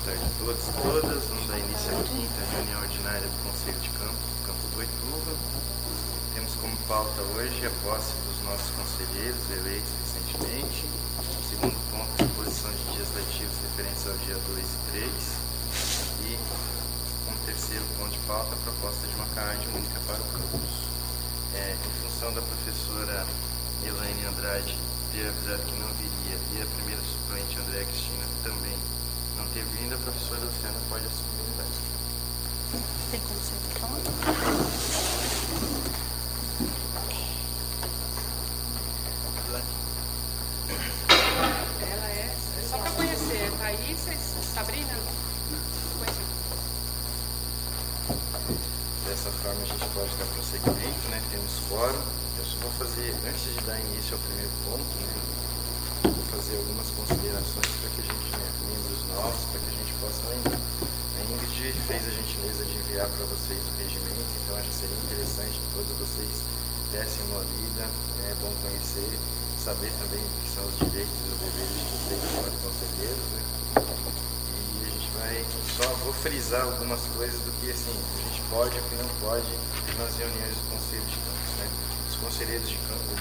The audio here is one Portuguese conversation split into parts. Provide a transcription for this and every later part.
tarde a todos e todas. Vamos dar início à quinta reunião ordinária do Conselho de Campos do Boituva. Temos como pauta hoje a posse dos nossos conselheiros eleitos recentemente. Segundo ponto, a reposição de dias letivos referentes ao dia 2 e 3. E, como terceiro ponto de pauta, a proposta de uma CARD única para o campus. Em função da professora Elaine Andrade ter avisado que não viria e a primeira suplente Andréa Cristina também não ter vindo, a professora Luciana pode assumir a unidade. Tem como ser então? Ela é só para conhecer, Thaís, Sabrina? Dessa forma a gente pode dar prosseguimento, né? Temos quórum. Eu só vou fazer, antes de dar início ao primeiro ponto, né? Vou fazer algumas considerações para que a gente, né, membros novos, para que a gente possa lembrar. A Ingrid fez a gentileza de enviar para vocês o regimento, então acho que seria interessante que todos vocês dessem uma lida. É bom conhecer, saber também o que são os direitos e os deveres de vocês enquanto conselheiros, né? E a gente vai, só vou frisar algumas coisas do que assim, a gente pode e o que não pode nas reuniões do Conselho de Campos, né? Os conselheiros de campos,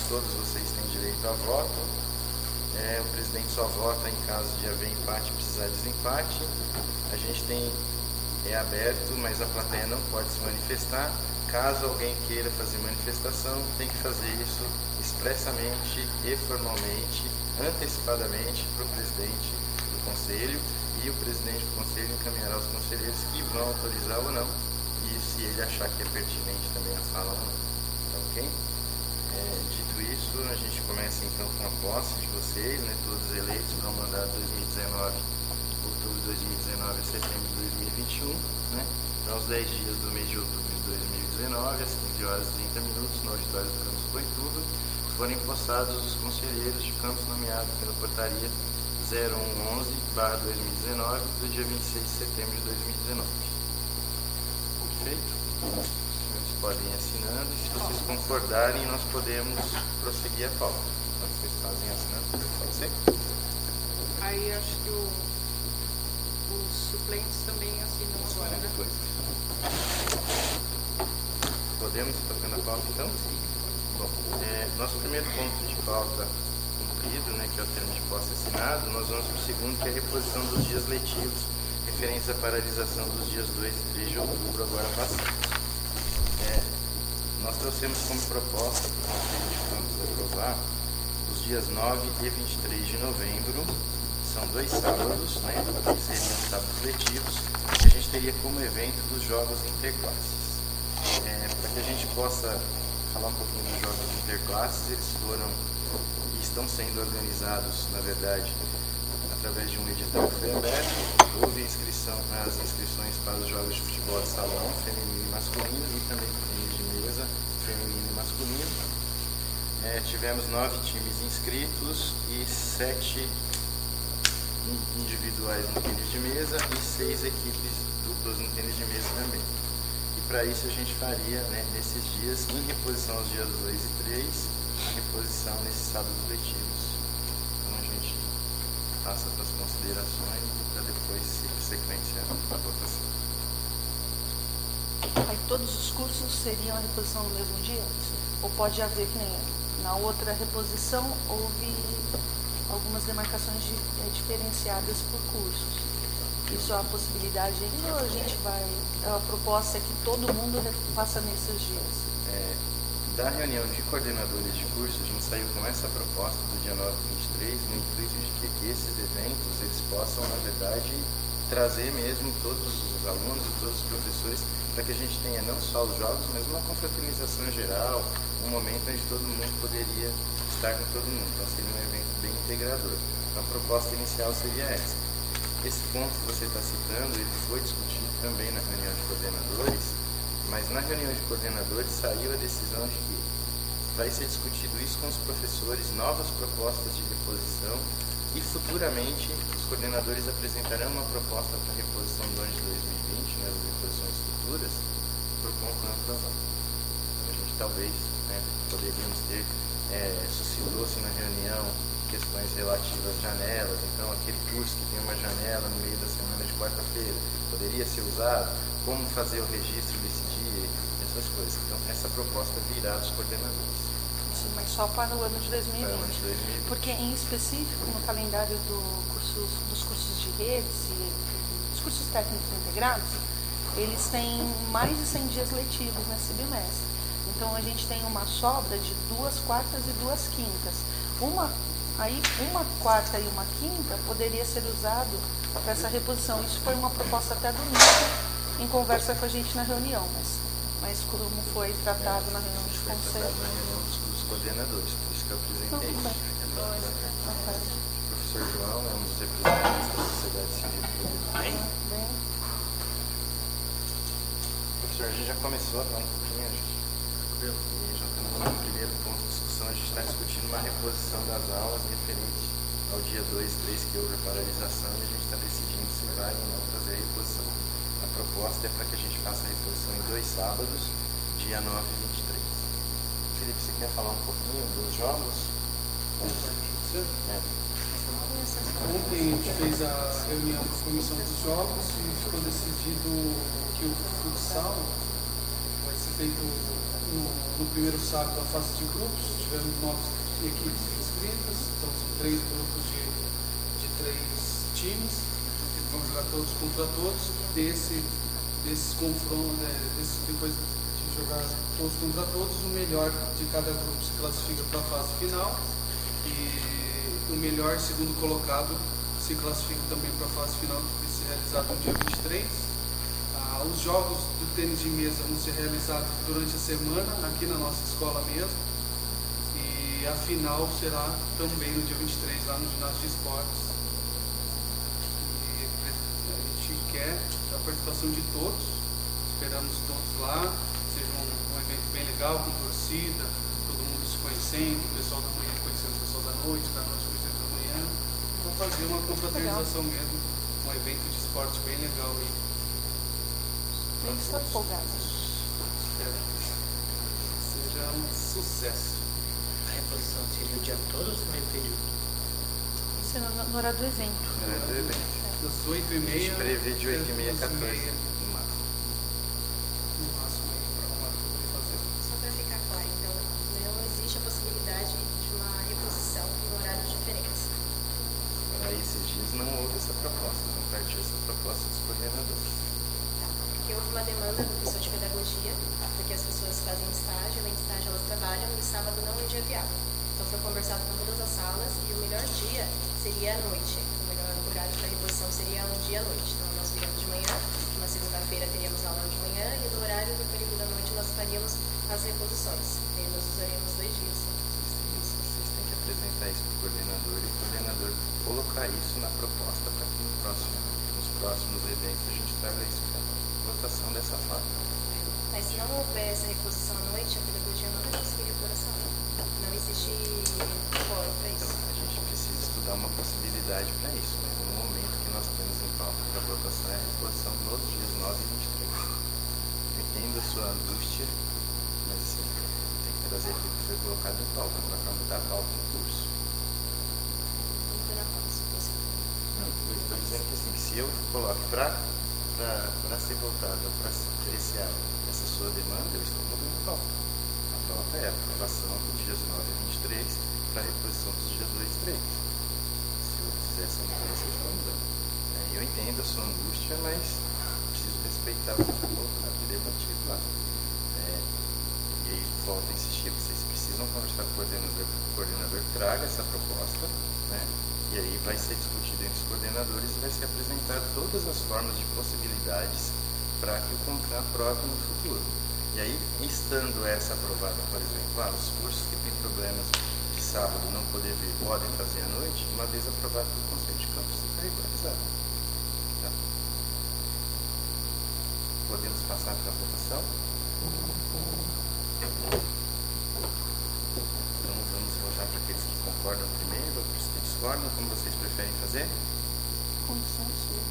todos vocês têm direito a voto. O presidente só vota em caso de haver empate e precisar de desempate. A gente tem, é aberto, mas a plateia não pode se manifestar. Caso alguém queira fazer manifestação, tem que fazer isso expressamente e formalmente, antecipadamente para o presidente do conselho, e o presidente do conselho encaminhará os conselheiros que vão autorizar ou não, e se ele achar que é pertinente também a sala ou não. Tá ok? Dito isso, a gente começa então com a posse de vocês, né, todos eleitos para o mandato 2019, outubro de 2019 a setembro de 2021, né, para os 10 dias do mês de outubro de 2019, às 15 horas e 30 minutos, no auditório do Campus Boituva, foram empossados os conselheiros de campos nomeados pela portaria 0111/2019, do dia 26 de setembro de 2019. Feito? Podem ir assinando, e se vocês concordarem, nós podemos prosseguir a pauta. Então, vocês fazem assinando, pode ser? Aí acho que os suplentes também assinam agora, né? Depois. Podemos ir tocando a pauta, então? Bom, nosso primeiro ponto de pauta cumprido, né, que é o termo de posse assinado, nós vamos para o segundo, que é a reposição dos dias letivos referentes à paralisação dos dias 2 e 3 de outubro, agora passados. Nós trouxemos como proposta para o Conselho de Campos aprovar os dias 9 e 23 de novembro, são 2 sábados, né, que seriam sábados letivos, que a gente teria como evento dos Jogos Interclasses. Para que a gente possa falar um pouquinho dos Jogos Interclasses, eles foram e estão sendo organizados, na verdade, através de um edital que foi aberto. Houve as inscrições para os jogos de futebol de salão, feminino e masculino, e também tênis de mesa, feminino e masculino. Tivemos 9 times inscritos e 7 individuais no tênis de mesa e 6 equipes duplas no tênis de mesa também. E para isso a gente faria, né, nesses dias, em reposição aos dias 2 e 3, a reposição nesses sábados letivos. Então a gente passa para as considerações e para depois sequenciar a votação. Aí todos os cursos seriam a reposição no mesmo dia? Ou pode haver, que nem na outra reposição, houve algumas demarcações diferenciadas por cursos? Isso é uma possibilidade ainda, ou a gente vai... A proposta é que todo mundo faça nesses dias? Da reunião de coordenadores de curso, a gente saiu com essa proposta do dia 9 e 23, no intuito de que esses eventos eles possam, na verdade, trazer mesmo todos os alunos e todos os professores, para que a gente tenha não só os jogos, mas uma confraternização geral, um momento onde todo mundo poderia estar com todo mundo. Então seria um evento bem integrador. Então a proposta inicial seria essa. Esse ponto que você está citando, ele foi discutido também na reunião de coordenadores, mas na reunião de coordenadores saiu a decisão de que vai ser discutido isso com os professores, novas propostas de reposição, e futuramente os coordenadores apresentarão uma proposta para a reposição do ano de 2020, né, as reposições futuras, por ponto não aprovado. Então a gente talvez, né, poderíamos ter, suscitou-se na reunião questões relativas às janelas, então aquele curso que tem uma janela janela no meio da semana de quarta-feira, poderia ser usado? Como fazer o registro desse dia? Essas coisas. Então, essa proposta virá dos coordenadores. Isso, mas só para o ano de 2020. Para o ano de 2020. Porque, em específico, no calendário dos cursos de redes e dos cursos técnicos integrados, eles têm mais de 100 dias letivos nesse bimestre. Então, a gente tem uma sobra de 2 quartas e 2 quintas. Uma quarta e uma quinta poderia ser usado para essa reposição. Isso foi uma proposta até do NICO, em conversa com a gente na reunião, mas como foi tratado na reunião de Foi conselho. tratado na reunião dos coordenadores, por isso que eu apresentei Tudo bem. isso. O professor João é um dos representantes da sociedade civil do Produto Bem. Bem, Professor, a gente já começou a falar um pouquinho, e já estamos no primeiro ponto de discussão. A gente está discutindo uma reposição das aulas referente ao dia 2 e 3, que houve a paralisação, e a gente está decidindo se vai ou não fazer a reposição. A proposta é para que a gente faça a reposição em 2 sábados, dia 9 e 23. Felipe, você quer falar um pouquinho dos jogos? Ontem a gente fez a reunião com a comissão dos jogos e ficou decidido que o futsal vai ser feito no primeiro sábado da fase de grupos. Tivemos 9 equipes inscritas, então são 3 grupos de 3 times. Vamos jogar todos contra todos. Desses confrontos, depois de jogar todos contra todos, o melhor de cada grupo se classifica para a fase final e o melhor segundo colocado se classifica também para a fase final, que vai ser realizado no dia 23. Os jogos do tênis de mesa vão ser realizados durante a semana, aqui na nossa escola mesmo, e a final será também no dia 23, lá no ginásio de esportes. Quer a participação de todos, esperamos todos lá, seja um evento bem legal, com torcida, todo mundo se conhecendo, o pessoal da manhã conhecendo o pessoal da noite conhecendo da manhã. Vamos fazer uma confraternização mesmo, um evento de esporte bem legal aí. eles estão empolgados. Espero que seja um sucesso. A reposição seria o dia todo ou meio período? Isso é no horário do evento. Era do evento. Das A 8h30. gente prevê de 8h30 a 14h. No máximo aí para arrumar tudo para fazer. Só para ficar claro, então, não existe a possibilidade de uma reposição em horários diferentes. Para esses dias não houve essa proposta, não partiu essa proposta dos coordenadores. Tá? Porque houve uma demanda do pessoal de pedagogia, porque as pessoas fazem estágio, além de estágio elas trabalham, e sábado não é dia viável. Então foi conversado com todas as salas e o melhor dia seria à noite. O melhor horário para reposição seria um dia à noite. Então nós viríamos de manhã, na segunda-feira teríamos aula de manhã e no horário do período da noite nós faríamos as reposições. E aí nós usaríamos 2 dias. Vocês têm que apresentar isso para o coordenador e o coordenador colocar isso na proposta para que nos próximos eventos a gente traga isso para a votação dessa forma. Mas se não houver essa reposição à noite, a pedagogia não vai conseguir pôr essa aula. Não existe fórum para Então, isso. a gente precisa estudar uma possibilidade para isso, mas no momento que nós temos em pauta para votação é a reposição nos dias 9 e 23. Eu entendo a sua angústia, mas assim, tem que trazer aquilo que foi colocado em pauta, para mudar a pauta no curso. Vamos ver na pauta, se fosse. Não, eu estou dizendo que assim, se eu coloco para ser votado, para ser apreciado essa sua demanda, eu estou mudando a pauta. A pauta é a aprovação dos dias 9 e 23 para a reposição dos dias 2 e 3. Se eu fizer essa mudança, eu estou mudando. Eu entendo a sua angústia, mas preciso respeitar o que foi colocado e debatido lá. E aí, volto a insistir, vocês precisam conversar com o coordenador traga essa proposta, né? E aí vai ser discutido entre os coordenadores e vai ser apresentado todas as formas de possibilidades para que o CONCAN aprove no futuro. E aí, estando essa aprovada, por exemplo, os cursos que têm problemas de sábado não poder vir, podem fazer à noite, uma vez aprovado pelo Conselho de Campos, está regularizado. Tá? Podemos passar para a votação? Então, vamos votar para aqueles que concordam primeiro, outros que discordam, como vocês preferem fazer? Condição sua.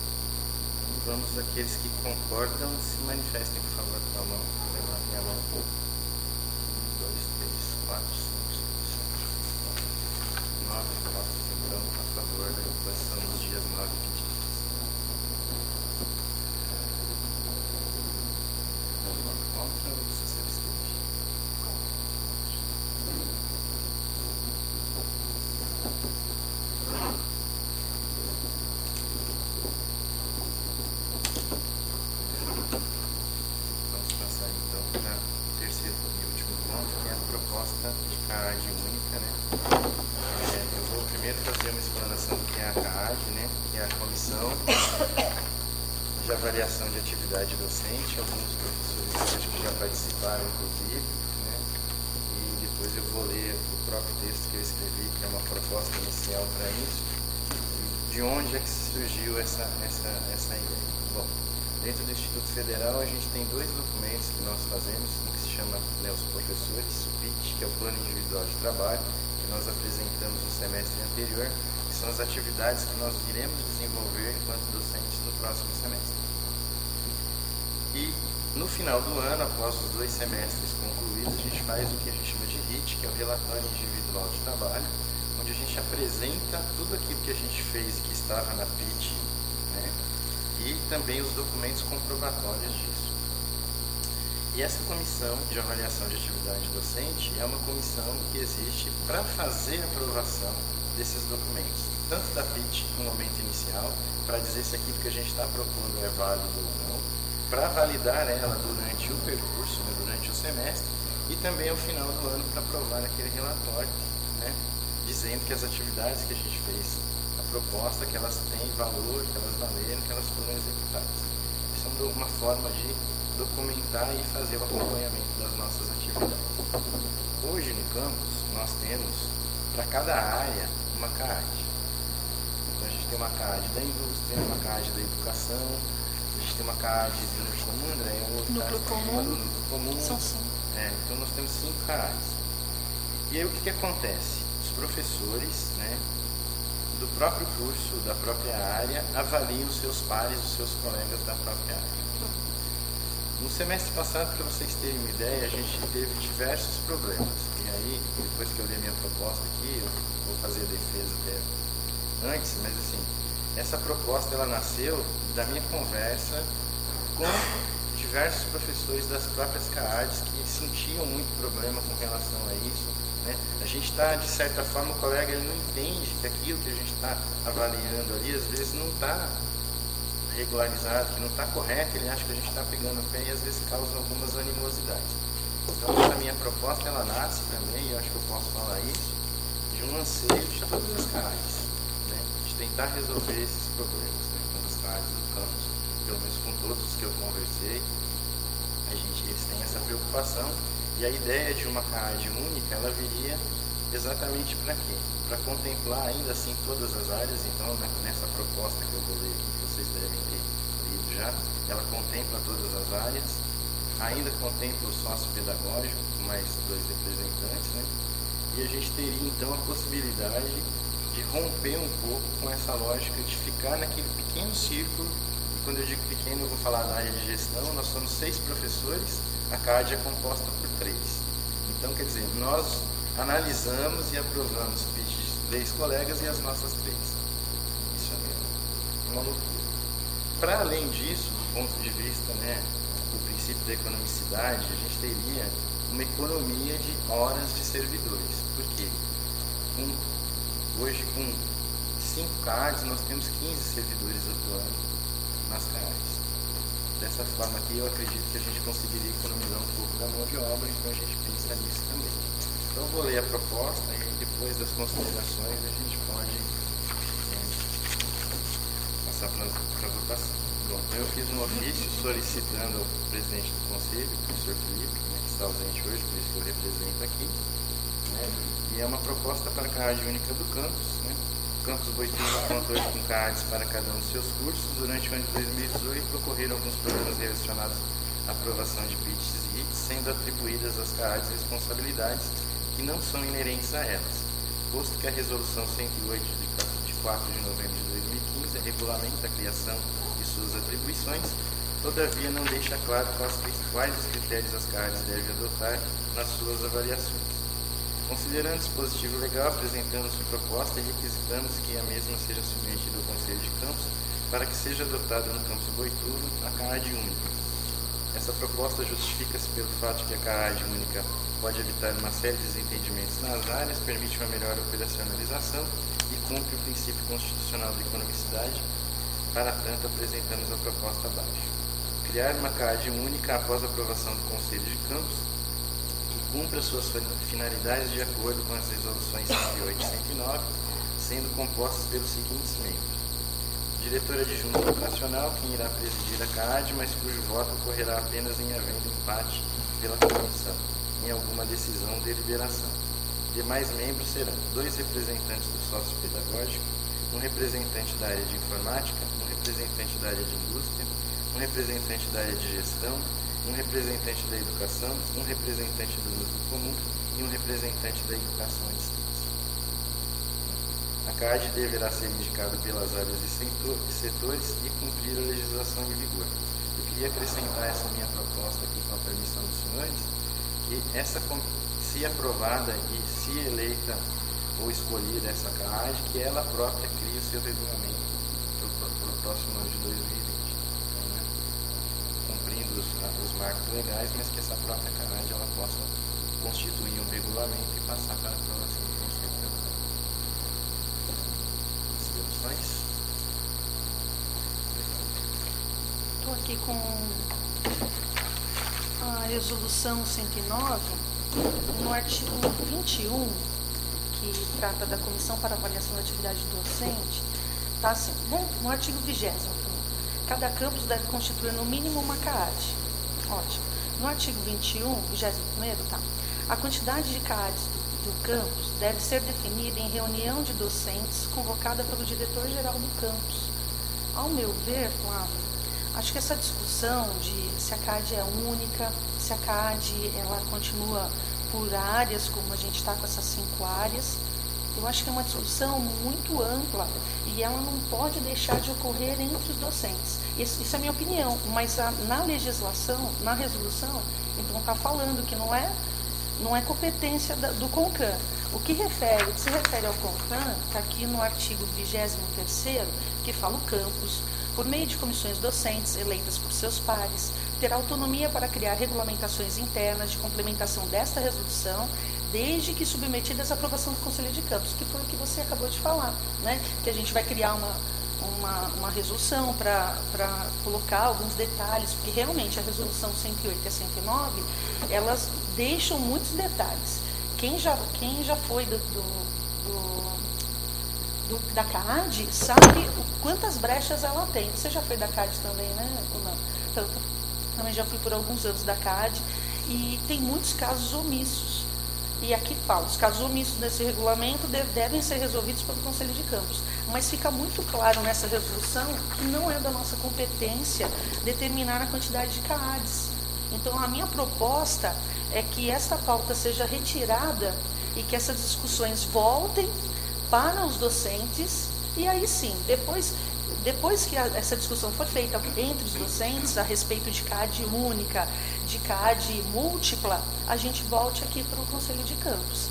Vamos aqueles que concordam, se manifestem, por favor, com a mão. Levantem a mão. 1, 2, 3, 4, 5, 6, 7, 8, 9 votos, então, a favor da reposição dos dias 9 e 23. comissão de avaliação de atividade docente. Alguns professores acho que já participaram, inclusive, né? E depois eu vou ler o próprio texto que eu escrevi, que é uma proposta inicial para isso. E de onde é que surgiu essa ideia? Bom, dentro do Instituto Federal a gente tem 2 documentos que nós fazemos, um que se chama, né, os professores, o PIT, que é o Plano Individual de Trabalho, que nós apresentamos no semestre anterior, que são as atividades que nós iremos desenvolver enquanto docentes no próximo semestre. E no final do ano, após os 2 semestres concluídos, a gente faz o que a gente chama de RIT, que é o Relatório Individual de Trabalho, onde a gente apresenta tudo aquilo que a gente fez e que estava na PIT, né, e também os documentos comprobatórios disso. E essa comissão de avaliação de atividade docente é uma comissão que existe para fazer a aprovação desses documentos, tanto da PIT no momento inicial, para dizer se aquilo que a gente está propondo é válido ou não, para validar ela durante o percurso, né, durante o semestre, e também ao final do ano para aprovar aquele relatório, né, dizendo que as atividades que a gente fez, a proposta, que elas têm valor, que elas valeram, que elas foram executadas. Isso é uma forma de documentar e fazer o acompanhamento das nossas atividades. Hoje no campus nós temos para cada área uma CAAD. Então a gente tem uma CAAD da indústria, uma CAAD da educação, a gente tem uma CAAD do núcleo comum, André, Núcleo comum. São 5. Então nós temos 5 CAADs. E aí o que acontece? Os professores, né, do próprio curso, da própria área, avaliam os seus pares, os seus colegas da própria área. No semestre passado, para vocês terem uma ideia, a gente teve diversos problemas. E aí, depois que eu li a minha proposta aqui, eu vou fazer a defesa até antes, mas assim, essa proposta ela nasceu da minha conversa com diversos professores das próprias CAADs que sentiam muito problema com relação a isso, né? A gente está, de certa forma, o colega ele não entende que aquilo que a gente está avaliando ali, às vezes não está regularizado, que não está correto, ele acha que a gente está pegando o pé e às vezes causa algumas animosidades. Então, essa minha proposta, ela nasce também, e eu acho que eu posso falar isso, de um anseio de todas as CAADs, né? De tentar resolver esses problemas, né? Com as CAADs do campus, pelo menos com todos os que eu conversei, eles têm essa preocupação, e a ideia de uma CAAD única, ela viria exatamente para quê? Para contemplar ainda assim todas as áreas. Então, nessa proposta que eu vou ler aqui, que vocês devem ter lido já, ela contempla todas as áreas, ainda contempla o sócio pedagógico, com mais 2 representantes, né? E a gente teria então a possibilidade de romper um pouco com essa lógica de ficar naquele pequeno círculo. E quando eu digo pequeno, eu vou falar da área de gestão. Nós somos 6 professores, a CAAD é composta por 3. Então, quer dizer, nós analisamos e aprovamos pitch de 3 colegas e as nossas 3. Isso é uma loucura. Para além disso, do ponto de vista, né, do princípio da economicidade, a gente teria uma economia de horas de servidores. Por quê? Hoje, com 5 CAADs, nós temos 15 servidores atuando nas CAADs. Dessa forma aqui, eu acredito que a gente conseguiria economizar um pouco da mão de obra, então a gente pensa nisso também. Então, eu vou ler a proposta e depois das considerações a gente pode passar para a votação. Bom, então eu fiz um ofício solicitando ao presidente do conselho, o professor Felipe, né, que está ausente hoje, por isso que eu represento aqui, né, e é uma proposta para a CAAD única do campus, né. O campus Boituva conta hoje com CAADs para cada um dos seus cursos. Durante o ano de 2018 ocorreram alguns problemas relacionados à aprovação de PITs e RITs, sendo atribuídas às CAADs responsabilidades que não são inerentes a elas, posto que a resolução 108 de 4 de novembro de 2015 regulamenta a criação de suas atribuições, todavia não deixa claro quais os critérios as CAADs devem adotar nas suas avaliações. Considerando o dispositivo legal, apresentamos sua proposta e requisitamos que a mesma seja submetida ao Conselho de Campus para que seja adotada no campus Boituva a CAAD única. Essa proposta justifica-se pelo fato de que a CAAD única pode evitar uma série de desentendimentos nas áreas, permite uma melhor operacionalização e cumpre o princípio constitucional da economicidade. Para tanto, apresentamos a proposta abaixo. Criar uma CAAD única após a aprovação do Conselho de Campus cumpra suas finalidades de acordo com as resoluções 108 e 109, sendo compostas pelos seguintes membros: Diretor adjunto operacional, quem irá presidir a CAAD, mas cujo voto ocorrerá apenas em havendo empate pela comissão, em alguma decisão ou deliberação. Demais membros serão 2 representantes do sócio pedagógico, um representante da área de informática, um representante da área de indústria, um representante da área de gestão, um representante da educação, um representante do uso comum e um representante da educação à distância. A CAAD deverá ser indicada pelas áreas e setores e cumprir a legislação em vigor. Eu queria acrescentar essa minha proposta aqui com a permissão dos senhores, que se aprovada e se eleita ou escolhida essa CAAD, que ela própria crie o seu regulamento para o próximo ano de 2020. Então, né, cumprindo os marcos legais, mas que essa própria CAAD ela possa constituir um regulamento e passar para a aprovação do Conselho Federal. Considerações? Estou aqui com a resolução 109, no artigo 21, que trata da Comissão para Avaliação da Atividade Docente, está assim, bom, no artigo 20º, cada campus deve constituir no mínimo uma CAAD. Ótimo. No artigo 21, 21º, tá. A quantidade de CAADs do campus deve ser definida em reunião de docentes convocada pelo diretor-geral do campus. Ao meu ver, Flávio, acho que essa discussão de se a CAAD é única, se a CAAD ela continua por áreas, como a gente está com essas 5 áreas, eu acho que é uma discussão muito ampla e ela não pode deixar de ocorrer entre os docentes. Isso é a minha opinião, mas na legislação, na resolução, então está falando que não é competência do CONCAN. O que se refere ao CONCAN, está aqui no artigo 23º, que fala o campus, por meio de comissões docentes eleitas por seus pares, terá autonomia para criar regulamentações internas de complementação desta resolução, desde que submetidas à aprovação do Conselho de Campus, que foi o que você acabou de falar, né? Que a gente vai criar uma resolução para colocar alguns detalhes, porque realmente a resolução 108 e a 109, elas deixam muitos detalhes. Quem já foi da CAAD sabe quantas brechas ela tem. Você já foi da CAAD também, né? Ou não? Então, também já fui por alguns anos da CAAD e tem muitos casos omissos. E aqui fala, os casos omissos desse regulamento devem ser resolvidos pelo Conselho de Campus. Mas fica muito claro nessa resolução que não é da nossa competência determinar a quantidade de CAADs. Então, a minha proposta é que esta pauta seja retirada e que essas discussões voltem para os docentes, e aí sim, depois que essa discussão for feita entre os docentes a respeito de CAAD única, de CAAD múltipla, a gente volte aqui para o Conselho de Campus.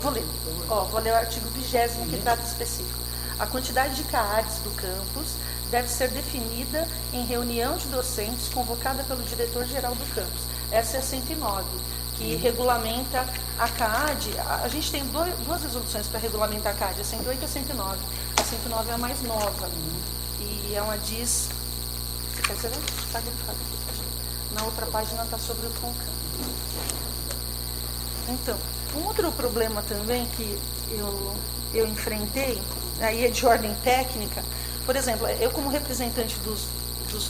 Vou ler o artigo 20º, que trata específico. A quantidade de CAADs do campus deve ser definida em reunião de docentes convocada pelo diretor-geral do campus. Essa é a 109. Que regulamenta a CAAD. A gente tem duas resoluções para regulamentar a CAAD, a 108 e a 109. A 109 é a mais nova. E ela diz... Você quer dizer? Na outra página está sobre o CONCAN. Então, um outro problema também que eu enfrentei, aí é de ordem técnica. Por exemplo, eu como representante dos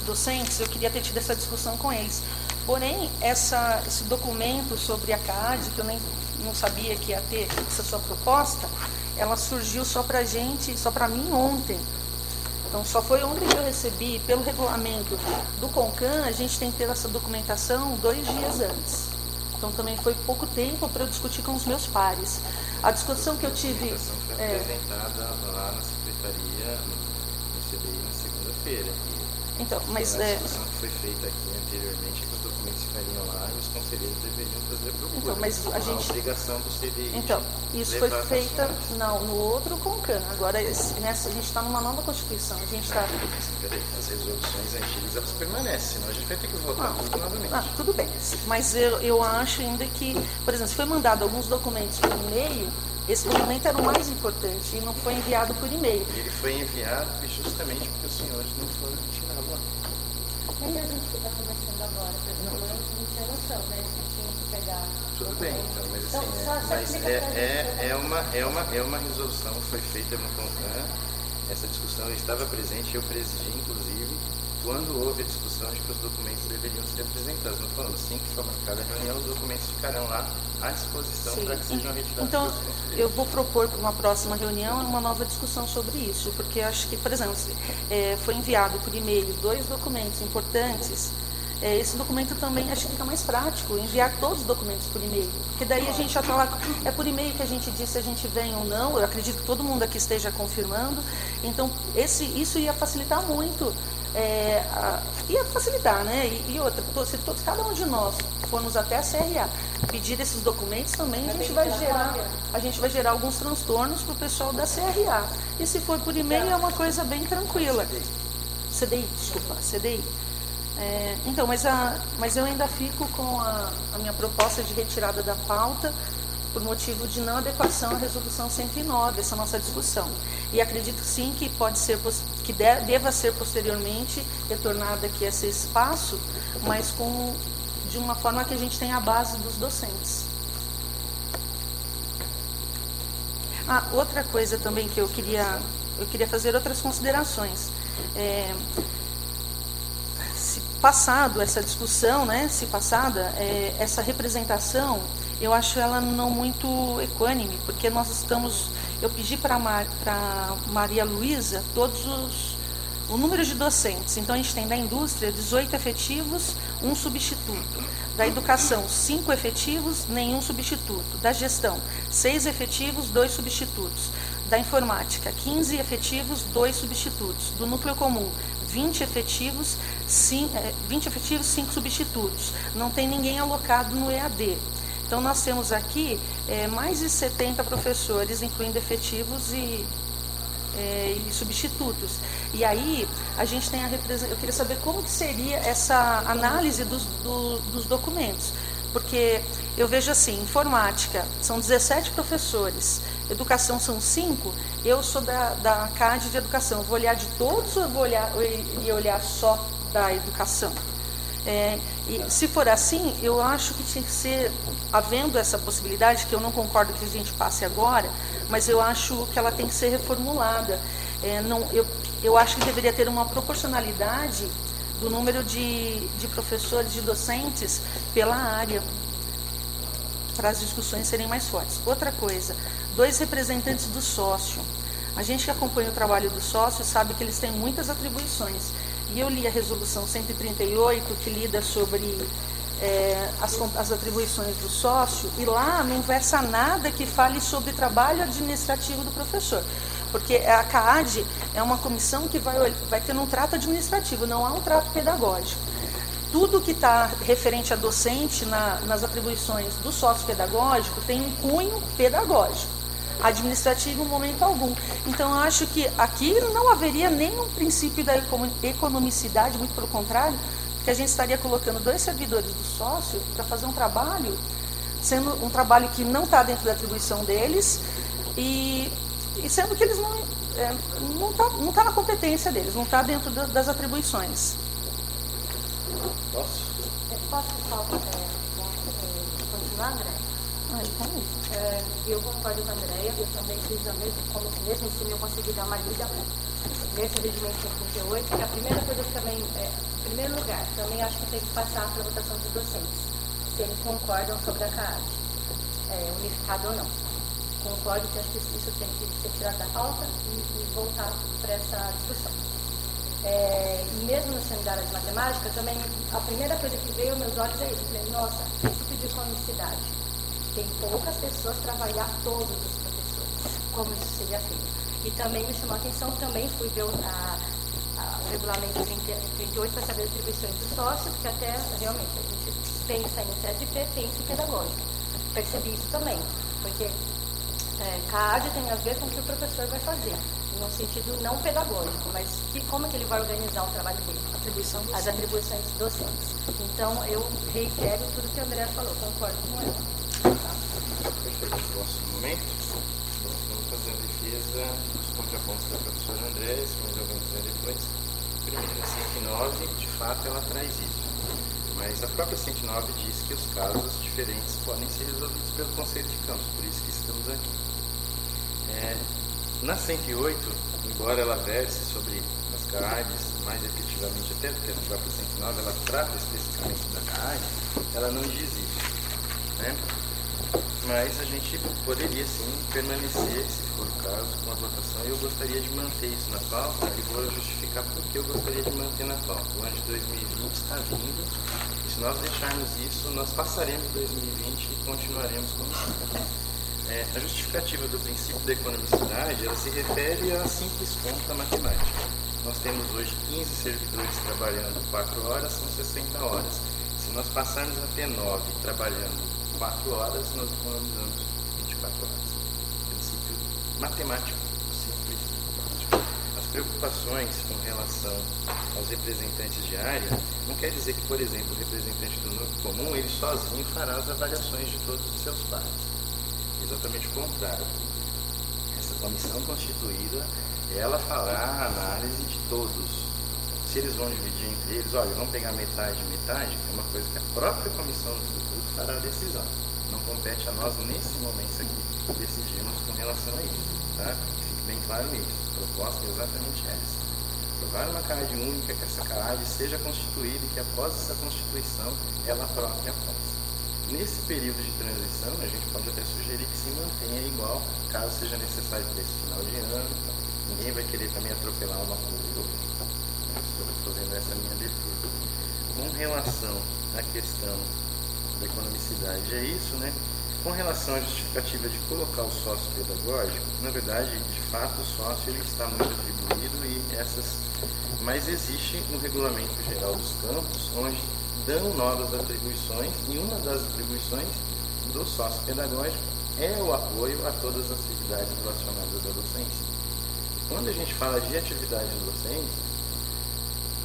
docentes, eu queria ter tido essa discussão com eles. Porém, esse documento sobre a CAAD, que eu nem não sabia que ia ter essa sua proposta, ela surgiu só para mim ontem. Então, só foi ontem que eu recebi, pelo regulamento do CONCAN, a gente tem que ter essa documentação 2 dias antes. Então, também foi pouco tempo para eu discutir com os meus pares. A discussão que eu tive... A documentação foi apresentada lá na Secretaria, no CDI, na segunda-feira. Então, mas... A discussão que foi feita aqui anteriormente é que os documentos ficariam lá e os conselheiros deveriam fazer a procura. Então, mas a gente... obrigação do CDI. Então, isso foi feita no outro CONCAN. Agora, a gente está numa nova Constituição. A gente está... Peraí, as resoluções antigas, elas permanecem, senão a gente vai ter que votar tudo novamente. Tudo bem, mas eu acho ainda que, por exemplo, se foi mandado alguns documentos por e-mail, esse documento era o mais importante e não foi enviado por e-mail. E ele foi enviado justamente porque os senhores não foram retirados lá. Mas a gente fica conversando agora, por exemplo, eu não tinha noção, né? Se tinha que pegar. Tudo bem, então, mas Então, assim, só explica pra gente. é uma resolução que foi feita no CONCAN. Essa discussão eu estava presente, eu presidi, inclusive, quando houve a discussão de que os documentos deveriam ser apresentados. Não falando assim que for marcada a reunião, os documentos ficarão lá à disposição Sim. para que sejam retirados Então, pelos conselheiros. eu vou propor para uma próxima reunião uma nova discussão sobre isso, porque acho que, por exemplo, foi enviado por e-mail 2 documentos importantes. Esse documento também acho que fica mais prático, enviar todos os documentos por e-mail, porque daí a gente já está lá, é por e-mail que a gente diz se a gente vem ou não. Eu acredito que todo mundo aqui esteja confirmando, então isso ia facilitar muito, ia facilitar, né? E outra, se todos, cada um de nós formos até a CRA pedir esses documentos também, a gente vai gerar alguns transtornos para o pessoal da CRA. E se for por e-mail é uma coisa bem tranquila. CDI, desculpa, CDI. Então, mas eu ainda fico com a minha proposta de retirada da pauta por motivo de não adequação à resolução 109, essa nossa discussão. E acredito sim que pode ser, que deva ser posteriormente retornado aqui a esse espaço, mas de uma forma que a gente tenha a base dos docentes. Outra coisa também que eu queria fazer outras considerações. Passado essa discussão, né, essa representação, eu acho ela não muito equânime, porque eu pedi para Maria Luísa o número de docentes. Então a gente tem da indústria 18 efetivos, 1 substituto. Da educação, 5 efetivos, nenhum substituto. Da gestão, 6 efetivos, 2 substitutos. Da informática, 15 efetivos, 2 substitutos. Do núcleo comum, 20 efetivos, 5 substitutos. Não tem ninguém alocado no EAD. Então, nós temos aqui mais de 70 professores, incluindo efetivos e substitutos. E aí, a gente tem eu queria saber como que seria essa análise dos documentos. Porque eu vejo assim, informática, são 17 professores, educação são 5, eu sou da CAD de educação, eu vou olhar de todos ou eu ia olhar só da educação? E se for assim, eu acho que tinha que ser, havendo essa possibilidade, que eu não concordo que a gente passe agora, mas eu acho que ela tem que ser reformulada. Eu acho que deveria ter uma proporcionalidade do número de professores, de docentes pela área, para as discussões serem mais fortes. Outra coisa, 2 representantes do sócio. A gente que acompanha o trabalho do sócio sabe que eles têm muitas atribuições. E eu li a resolução 138, que lida sobre as atribuições do sócio, e lá não versa nada que fale sobre trabalho administrativo do professor. Porque a CAAD é uma comissão que vai ter um trato administrativo, não há um trato pedagógico. Tudo que está referente a docente nas atribuições do sócio pedagógico tem um cunho pedagógico. Administrativo, em momento algum. Então, eu acho que aqui não haveria nenhum princípio da economicidade, muito pelo contrário, que a gente estaria colocando 2 servidores do sócio para fazer um trabalho, sendo um trabalho que não está dentro da atribuição deles, e sendo que eles não tá na competência deles, não está dentro das atribuições. Posso? Posso só continuar, André? Eu concordo com a Andréia, eu também fiz a mesma ensino, eu consegui dar uma lida nesse regimento 138, que a primeira coisa que também, em primeiro lugar, também acho que tem que passar para a votação dos docentes, se eles concordam sobre a CAAD, unificado ou não. Concordo que acho que isso tem que ser tirado da pauta e voltar para essa discussão. E mesmo no sendo da área de matemática, também a primeira coisa que veio aos meus olhos é isso. Eu falei, nossa, que tipo de economicidade. Tem poucas pessoas para avaliar todos os professores, como isso seria feito. E também me chamou a atenção, também fui ver o regulamento 38 para saber as atribuições do sócio, porque até realmente a gente pensa em CSP, pensa em pedagógico. Percebi isso também, porque CAAD tem a ver com o que o professor vai fazer, no sentido não pedagógico, mas como é que ele vai organizar o trabalho dele? As atribuições docentes. Então, eu reitero tudo que a Andrea falou, concordo com ela. Tá? Perfeito. Próximo momento, nós vamos fazer a defesa dos contrapontos da professora Andréia, se mais alguém quiser depois. primeira. A 109, de fato, ela traz isso. Mas a própria 109 diz que os casos diferentes podem ser resolvidos pelo Conselho de Campos, por isso que estamos aqui. Na 108, embora ela verse sobre as CAADs, mais efetivamente até porque a própria 109 ela trata especificamente da CAAD, ela não diz isso, né? Mas a gente poderia sim permanecer, se for o caso, com a votação. Eu gostaria de manter isso na pauta e vou justificar por que eu gostaria de manter na pauta. O ano de 2020 está vindo e se nós deixarmos isso, nós passaremos 2020 e continuaremos como isso. A justificativa do princípio da economicidade, ela se refere à simples conta matemática. Nós temos hoje 15 servidores trabalhando 4 horas, são 60 horas. Se nós passarmos até 9 trabalhando 4 horas, nós economizamos 24 horas. Princípio matemático simples. As preocupações com relação aos representantes de área, não quer dizer que, por exemplo, o representante do núcleo comum, ele sozinho fará as avaliações de todos os seus pares. Exatamente o contrário. Essa comissão constituída, ela fará a análise de todos. Se eles vão dividir entre eles, olha, vamos pegar metade, é uma coisa que a própria comissão do Estatuto fará a decisão. Não compete a nós, nesse momento aqui, decidirmos com relação a isso. Tá? Fique bem claro isso. A proposta é exatamente essa. Aprovar uma CAAD única, que essa CAAD seja constituída e que após essa constituição, ela própria possa. Nesse período de transição, a gente pode até sugerir que se mantenha igual, caso seja necessário para esse final de ano. Então, ninguém vai querer também atropelar uma coisa e outra. Estou fazendo essa minha leitura. Com relação à questão da economicidade, é isso, né? Com relação à justificativa de colocar o sócio pedagógico, na verdade, de fato, o sócio ele está muito atribuído mas existe no Regulamento Geral dos Campos, onde dão novas atribuições, e uma das atribuições do sócio pedagógico é o apoio a todas as atividades relacionadas à docência. Quando a gente fala de atividade docente,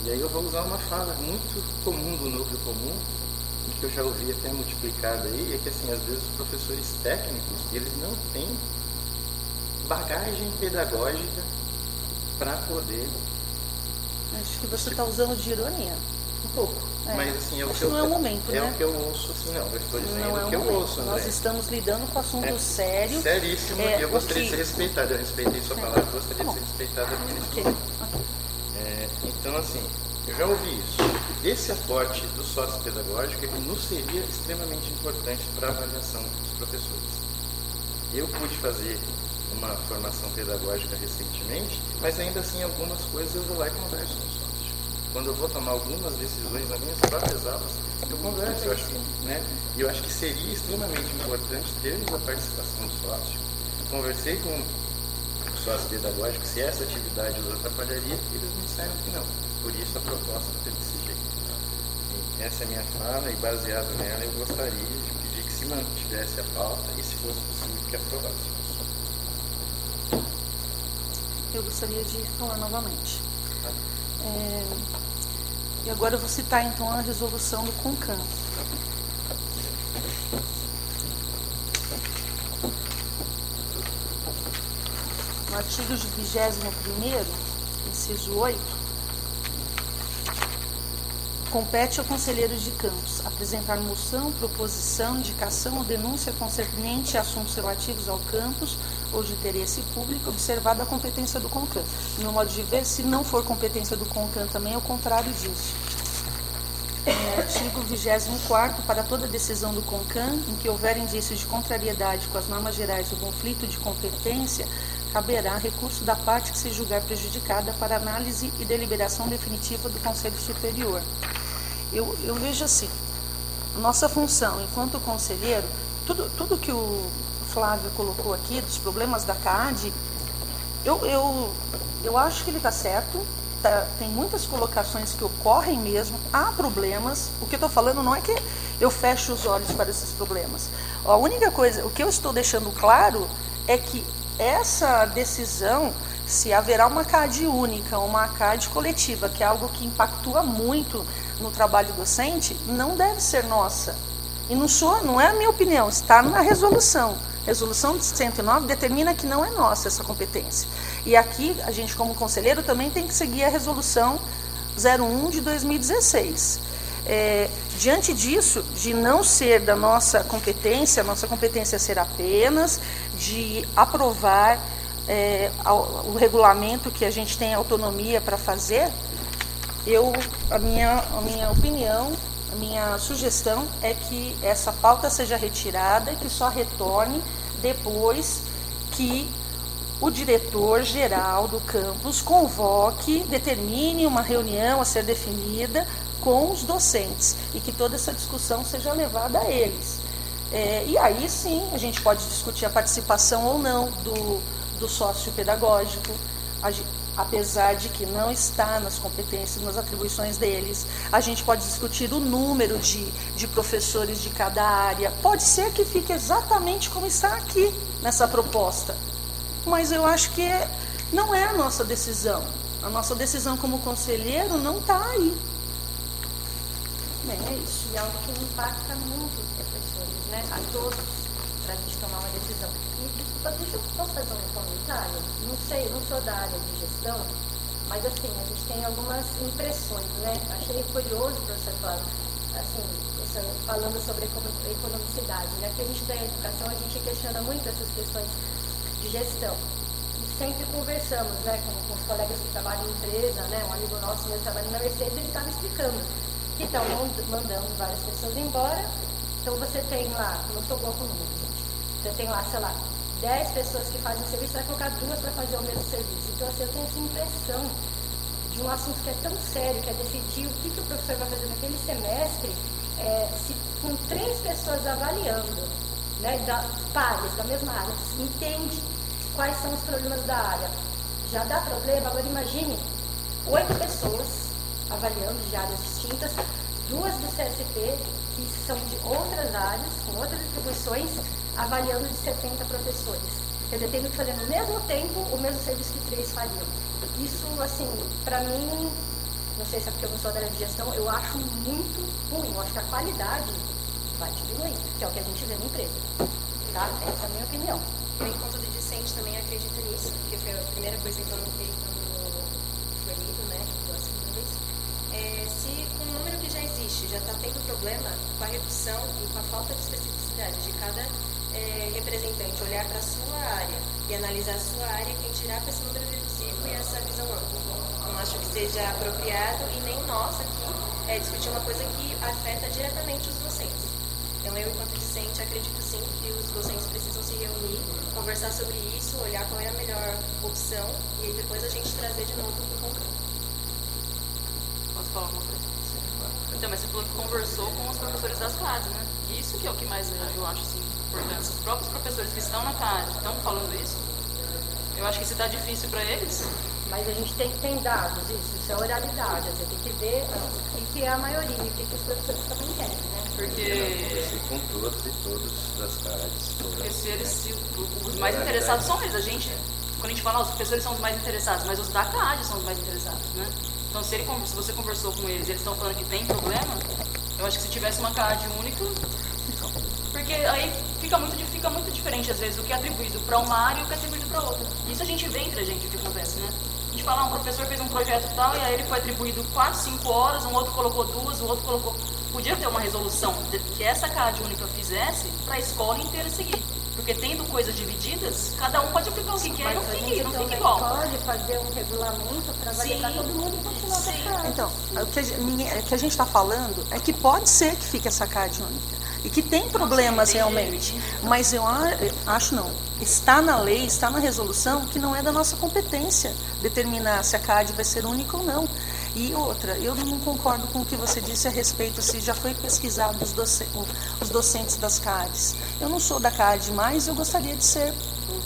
e aí eu vou usar uma fala muito comum do núcleo comum, e que eu já ouvi até multiplicada aí, é que assim, às vezes os professores técnicos, eles não têm bagagem pedagógica para poder... Acho que você está usando de ironia, um pouco. Mas assim, é o que não é o momento, é né? o que eu ouço, assim, não, eu estou dizendo não é o que eu ouço, André. Nós estamos lidando com assunto sério. Seríssimo, e eu gostaria de ser respeitado. Eu respeitei sua palavra, eu gostaria de ser respeitado a minha resposta. Então, assim, eu já ouvi isso. Esse aporte do sócio pedagógico, ele nos seria extremamente importante para a avaliação dos professores. Eu pude fazer uma formação pedagógica recentemente, mas ainda assim, algumas coisas eu vou lá e converso com o sócio. Quando eu vou tomar algumas decisões nas minhas próprias aulas, eu converso, eu acho que seria extremamente importante termos a participação do sócio. Conversei com o sócio pedagógico, se essa atividade os atrapalharia, eles me disseram que não. Por isso a proposta tem desse jeito. E essa é a minha fala, e baseado nela, eu gostaria de pedir que se mantivesse a pauta e, se fosse possível, que aprovasse. Eu gostaria de falar novamente. E agora eu vou citar então a resolução do CONCAN. No artigo 21º, inciso 8, compete ao conselheiro de campus apresentar moção, proposição, indicação ou denúncia concernente a assuntos relativos ao campus ou de interesse público, observada a competência do CONCAN. No meu modo de ver, se não for competência do CONCAN também, é o contrário disso. Artigo 24º, para toda decisão do CONCAN, em que houver indícios de contrariedade com as normas gerais do conflito de competência, caberá recurso da parte que se julgar prejudicada para análise e deliberação definitiva do Conselho Superior. Eu vejo assim, nossa função enquanto conselheiro, tudo que o Flávio colocou aqui, dos problemas da CAAD, eu acho que ele está certo, tem muitas colocações que ocorrem mesmo, há problemas, o que eu estou falando não é que eu fecho os olhos para esses problemas. A única coisa, o que eu estou deixando claro é que essa decisão, se haverá uma CAAD única, uma CAAD coletiva, que é algo que impactua muito no trabalho docente, não deve ser nossa. E não é a minha opinião, está na resolução. A resolução de 109 determina que não é nossa essa competência. E aqui, a gente como conselheiro também tem que seguir a resolução 01 de 2016. Diante disso, de não ser da nossa competência, a nossa competência ser apenas de aprovar o regulamento que a gente tem autonomia para fazer, a minha opinião, a minha sugestão é que essa pauta seja retirada e que só retorne depois que o diretor-geral do campus convoque, determine uma reunião a ser definida com os docentes e que toda essa discussão seja levada a eles. E aí sim a gente pode discutir a participação ou não do sócio pedagógico, apesar de que não está nas competências, nas atribuições deles. A gente pode discutir o número de professores de cada área. Pode ser que fique exatamente como está aqui nessa proposta, mas eu acho que não é a nossa decisão. A nossa decisão como conselheiro não está aí. Bem, é isso. E algo que impacta muito os professores, né? A todos, para a gente tomar uma decisão. Deixa eu só fazer um comentário. Não sei, não sou da área de gestão, mas assim, a gente tem algumas impressões, né? Achei curioso, professor Flávio, assim, falando sobre economicidade, né? Porque a gente da educação, a gente questiona muito essas questões de gestão. E sempre conversamos, né, com os colegas que trabalham em empresa, né? Um amigo nosso mesmo trabalha na Mercedes, ele estava explicando que estão mandando várias pessoas embora. Então você tem lá, não sou boa com números, gente. Você tem lá, sei lá, 10 pessoas que fazem o serviço, vai colocar 2 para fazer o mesmo serviço. Então, assim, eu tenho essa impressão de um assunto que é tão sério, que é decidir o que o professor vai fazer naquele semestre, se com 3 pessoas avaliando, né, pares da mesma área, entende quais são os problemas da área. Já dá problema, agora imagine 8 pessoas avaliando de áreas distintas, 2 do CSP, que são de outras áreas, com outras atribuições, avaliando de 70 professores. Quer dizer, tendo que fazer no mesmo tempo o mesmo serviço que 3 fariam. Isso, assim, para mim, não sei se é porque eu não sou da área de gestão, eu acho muito ruim. Eu acho que a qualidade vai diminuir, que é o que a gente vê na empresa. Tá? Essa é a minha opinião. Eu, enquanto discente, também acredito nisso, porque foi a primeira coisa que eu notei quando foi lido, né, das números. Se com o número que já existe já está tendo problema com a redução e com a falta de especificidade de cada representante olhar para a sua área e analisar a sua área, quem dirá com esse número reduzido e essa visão ampla. Não acho que seja apropriado e nem nós aqui discutir uma coisa que afeta diretamente os docentes. Então eu, enquanto discente, acredito sim que os docentes precisam se reunir, conversar sobre isso, olhar qual é a melhor opção e aí depois a gente trazer de novo para o concreto. Posso falar alguma coisa? Então, mas você falou que conversou com os professores das CADs, né? Isso que é o que mais eu acho assim, importante. Os próprios professores que estão na CAD estão falando isso. Eu acho que se está difícil para eles. Mas a gente tem dados, isso é oralidade. Você tem que ver o que é a maioria, o que os professores também querem, né? Porque com todos e todos das CADs. Porque se os mais interessados são eles. Quando a gente fala, os professores são os mais interessados, mas os da CAD são os mais interessados, né? Então, se você conversou com eles e eles estão falando que tem problema, eu acho que se tivesse uma CAD única, porque aí fica muito diferente, às vezes, o que é atribuído para uma área e o que é atribuído para outra. Isso a gente vê entre a gente, o que acontece, né? A gente fala, um professor fez um projeto tal, e aí ele foi atribuído 4, 5 horas, um outro colocou 2, o outro colocou... Podia ter uma resolução que essa CAD única fizesse para a escola inteira seguir. Porque tendo coisas divididas, cada um pode aplicar o que quer e não fica igual. Pode fazer um regulamento para valer para todo mundo e continuar com a CAD. Então, o que a gente está falando é que pode ser que fique essa CAD única. E que tem problemas realmente. Mas eu acho não. Está na lei, está na resolução, que não é da nossa competência determinar se a CAD vai ser única ou não. E outra, eu não concordo com o que você disse a respeito se já foi pesquisado os docentes das CADs. Eu não sou da CAD, mas eu gostaria de ser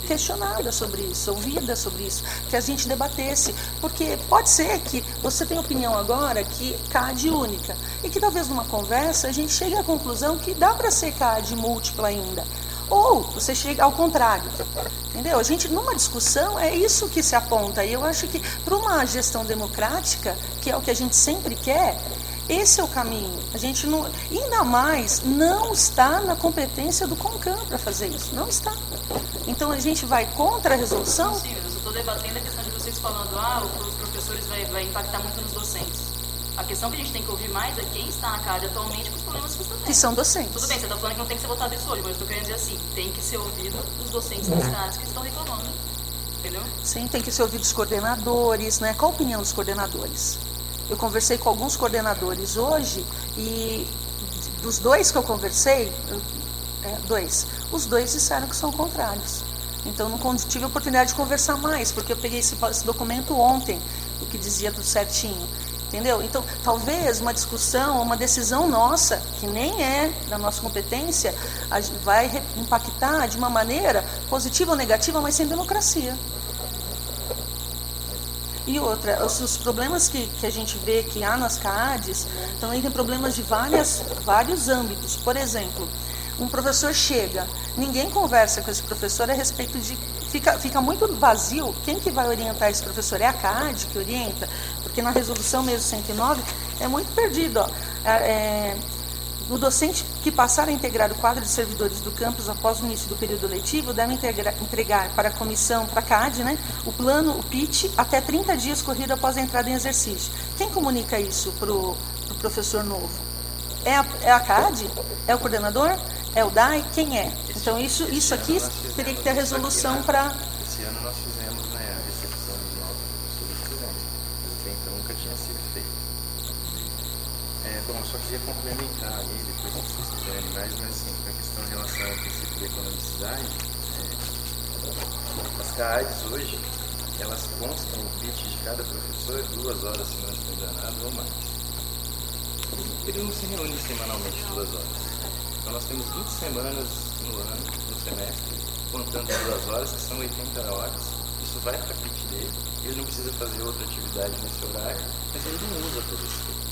questionada sobre isso, ouvida sobre isso, que a gente debatesse, porque pode ser que você tenha opinião agora que CAD única, e que talvez numa conversa a gente chegue à conclusão que dá para ser CAD múltipla ainda. Ou você chega ao contrário, entendeu? A gente, numa discussão, é isso que se aponta. E eu acho que, para uma gestão democrática, que é o que a gente sempre quer, esse é o caminho. A gente não, ainda mais, não está na competência do CONCAM para fazer isso. Não está. Então, a gente vai contra a resolução. Sim, eu estou debatendo a questão de vocês falando, os professores vai impactar muito nos docentes. A questão que a gente tem que ouvir mais é quem está na CAD atualmente com os problemas que você tem. Que são docentes. Tudo bem, você está falando que não tem que ser votado isso hoje, mas eu estou querendo dizer assim, tem que ser ouvido os docentes das CADs que estão reclamando, entendeu? Sim, tem que ser ouvido os coordenadores, né? Qual a opinião dos coordenadores? Eu conversei com alguns coordenadores hoje e dos 2 que eu conversei, os 2 disseram que são contrários. Então, não tive a oportunidade de conversar mais, porque eu peguei esse documento ontem, o que dizia tudo certinho. Entendeu? Então, talvez uma discussão, uma decisão nossa, que nem é da nossa competência, vai impactar de uma maneira positiva ou negativa, mas sem democracia. E outra, os problemas que a gente vê que há nas CADs, também tem problemas de vários âmbitos. Por exemplo, um professor chega, ninguém conversa com esse professor a respeito de... Fica muito vazio. Quem que vai orientar esse professor? É a CAD que orienta? Porque na resolução mesmo 109 é muito perdido. Ó. O docente que passar a integrar o quadro de servidores do campus após o início do período letivo deve entregar para a comissão, para a CAD, né, o plano, o PIT, até 30 dias corrido após a entrada em exercício. Quem comunica isso para o professor novo? É a CAD? É o coordenador? É o DAI? Quem é? Então, isso aqui teria que ter a resolução para... Esse ano nós fizemos, né, a recepção dos novos professores, mas até então nunca tinha sido feito. Bom, eu só queria complementar ali, depois se vocês quiserem mais, mas assim, com a questão em relação ao princípio da economicidade, as CAADs hoje, elas constam o PIT de cada professor 2 horas, se não estou enganado, ou mais. Ele não se reúne semanalmente 2 horas. Então nós temos 20 semanas no ano, no semestre, contando 2 horas, que são 80 horas. Isso vai para a PIT dele. Ele não precisa fazer outra atividade nesse horário, mas ele não usa todo esse tempo.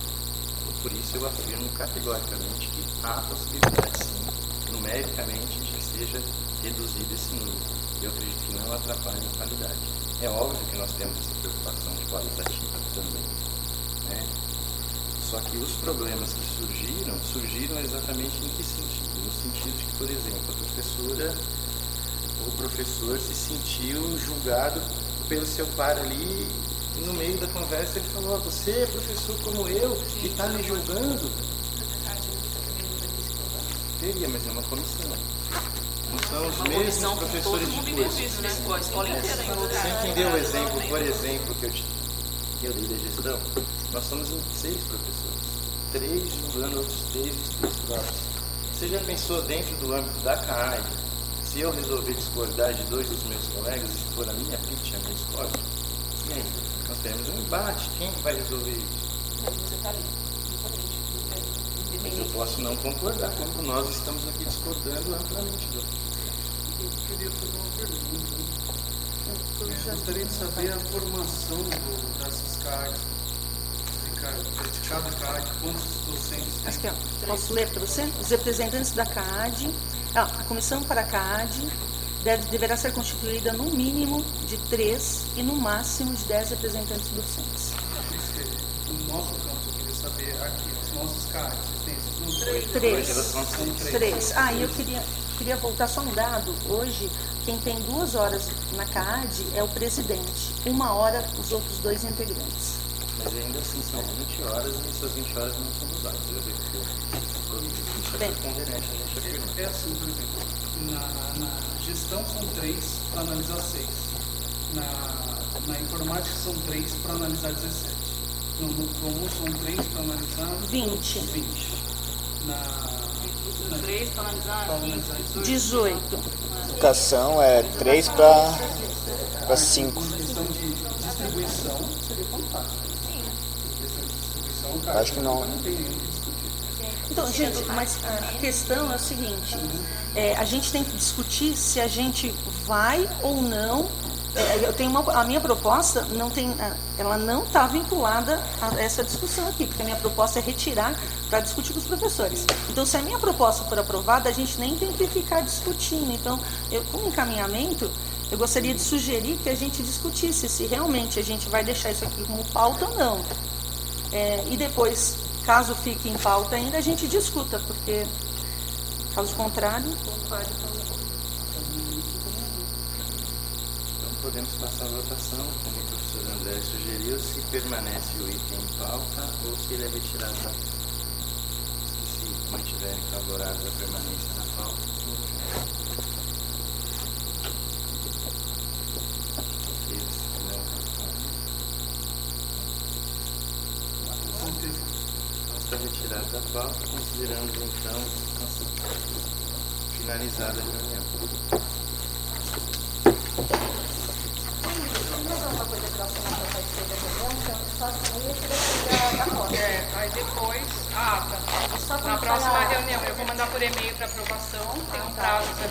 Por isso eu afirmo categoricamente que há possibilidade, sim, numericamente, de que seja reduzido esse número. Eu acredito que não atrapalhe a qualidade. É óbvio que nós temos essa preocupação de qualitativa também, né? Só que os problemas que surgiram exatamente em que sentido? No sentido de que, por exemplo, a professora ou o professor se sentiu julgado pelo seu par ali, e no meio da conversa ele falou: você é professor como eu e está me julgando? Teria, mas é uma comissão. Não são os mesmos professores de curso. Né? A escola inteira envolvida. Você entendeu o exemplo, por exemplo, que eu dei da gestão? Nós somos em 6 professores. 3 julgando outros 3 e os 3 próprios. Você já pensou dentro do âmbito da CAAD, se eu resolver discordar de 2 dos meus colegas e for a minha PIT, a minha escola? E aí? Nós temos um embate. Quem vai resolver isso? Você está ali. Mas eu posso não concordar, como nós estamos aqui discordando amplamente. Eu queria fazer uma pergunta. Eu gostaria de saber a formação dessas CADs, de cada CAD, quantos docentes tem? Aqui, ó, posso ler para você? Os representantes da CAD, a comissão para a CAD deverá ser constituída no mínimo de 3 e no máximo de 10 representantes docentes. No nosso campo, eu queria saber aqui, as nossas CADs, tem esses números? 3. 3. Ah, e eu queria voltar só um dado. Hoje, quem tem 2 horas na CAD é o presidente. 1 hora, os outros 2 integrantes. Mas ainda assim são 20 horas e essas 20 horas não são usadas. Eu vejo que isso é conveniente a gente afirmar. É assim, por exemplo, na gestão são 3 para analisar 6. Na informática são 3 para analisar 17. No comum são 3 para analisar 20. 3 para analisar 18. Educação é 3 para 5. Questão de distribuição seria fantástico. Acho que não. Não tem nem o que discutir. Então, gente, mas a questão é o seguinte, a gente tem que discutir se a gente vai ou não. Eu tenho a minha proposta ela não está vinculada a essa discussão aqui, porque a minha proposta é retirar para discutir com os professores. Então, se a minha proposta for aprovada, a gente nem tem que ficar discutindo. Então, como encaminhamento, eu gostaria de sugerir que a gente discutisse se realmente a gente vai deixar isso aqui como pauta ou não. E depois, caso fique em pauta ainda, a gente discuta, porque, caso contrário... Então podemos passar a votação, como o professor André sugeriu, se permanece o item em pauta ou se ele é retirado da pauta. Se mantiverem favoráveis à permanência na pauta, está retirado da pauta, consideramos então finalizada a reunião. Mais alguma coisa que nós temos a partir da reunião? Só eu queria da foto. Aí depois, Só na quando próxima falar- reunião, eu vou mandar por e-mail para aprovação, tem um prazo de